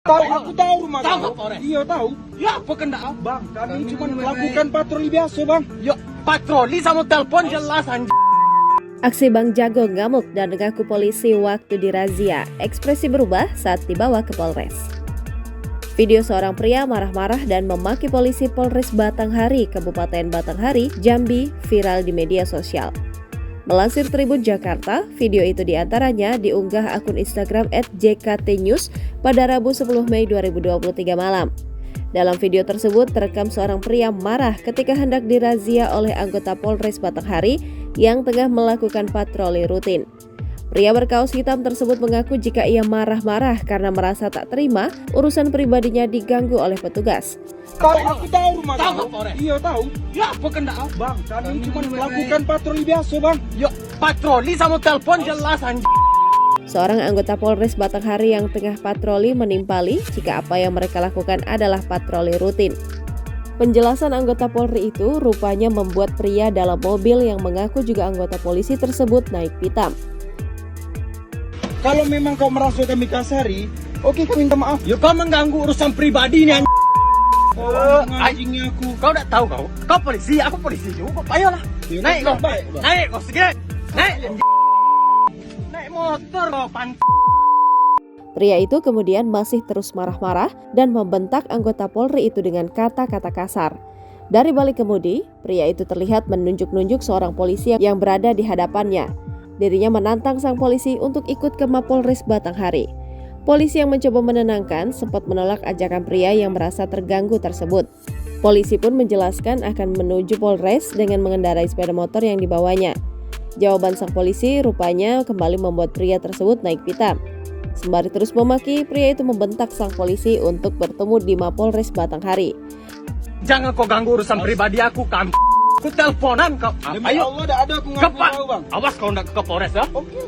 Tahu, aku tahu rumah Tahu kamu. nggak, Polres? Iya tahu. Ya apa kena? Bang, kami cuma melakukan patroli biasa, Bang. Ya patroli sama telepon jelas anjing. Aksi Bang Jago ngamuk dan mengaku polisi waktu dirazia. Ekspresi berubah saat dibawa ke Polres. Video seorang pria marah-marah dan memaki polisi Polres Batanghari, Kabupaten Batanghari, Jambi, viral di media sosial. Melansir Tribun Jakarta, video itu diantaranya diunggah akun Instagram @jktnews pada Rabu 10 Mei 2023 malam. Dalam video tersebut terekam seorang pria marah ketika hendak dirazia oleh anggota Polres Batanghari yang tengah melakukan patroli rutin. Pria berkaos hitam tersebut mengaku jika ia marah-marah karena merasa tak terima urusan pribadinya diganggu oleh petugas. Tahu, aku tahu rumah Tahu kamu. nggak, Polres? Iya tahu. Ya apa kena? Bang, kami cuma melakukan patroli biasa, Bang. Ya patroli sama telepon jelas anjing. Seorang anggota Polres Batanghari yang tengah patroli menimpali jika apa yang mereka lakukan adalah patroli rutin. Penjelasan anggota Polri itu rupanya membuat pria dalam mobil yang mengaku juga anggota polisi tersebut naik pitam. Kalau memang kau merasa kami kasari, oke kami minta maaf. Ya kau mengganggu urusan pribadi nih anjing. Anjingnya aku. Kau udah tahu kau? Kau polisi, aku polisi juga. Ayolah. Ya, Naik kau. baik, Bang. Naik kau sedikit. Naik anjing. Naik motor kau Pria itu kemudian masih terus marah-marah dan membentak anggota Polri itu dengan kata-kata kasar. Dari balik kemudi, pria itu terlihat menunjuk-nunjuk seorang polisi yang berada di hadapannya. Dirinya menantang sang polisi untuk ikut ke Mapolres Batanghari. Polisi yang mencoba menenangkan sempat menolak ajakan pria yang merasa terganggu tersebut. Polisi pun menjelaskan akan menuju Polres dengan mengendarai sepeda motor yang dibawanya. Jawaban sang polisi rupanya kembali membuat pria tersebut naik pitam. Sembari terus memaki, pria itu membentak sang polisi untuk bertemu di Mapolres Batanghari. Jangan kau ganggu urusan pribadi aku, kam. Aku teleponan kau. Demi Ayo. Allah, dah ada aku ngaku Cepat. tahu, Bang. Awas kau nak ke Polres ya. Oke.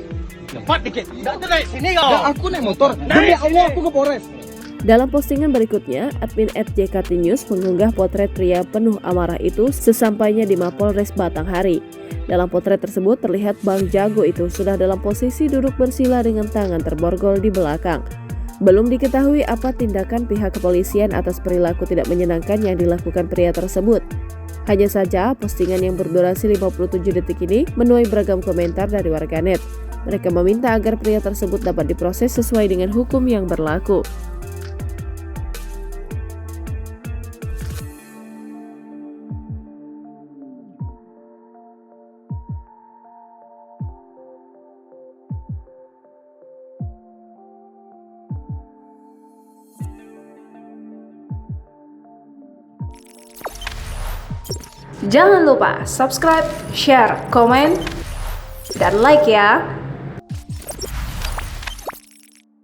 Cepat dikit. Tidak ada dari sini kau. Dah aku naik motor. Demi Naik Allah sini. aku ke Polres. Dalam postingan berikutnya, admin @jktnews mengunggah potret pria penuh amarah itu sesampainya di Mapolres Batanghari. Dalam potret tersebut terlihat Bang Jago itu sudah dalam posisi duduk bersila dengan tangan terborgol di belakang. Belum diketahui apa tindakan pihak kepolisian atas perilaku tidak menyenangkan yang dilakukan pria tersebut. Hanya saja postingan yang berdurasi 57 detik ini menuai beragam komentar dari warganet. Mereka meminta agar pria tersebut dapat diproses sesuai dengan hukum yang berlaku. Jangan lupa subscribe, share, komen, dan like ya.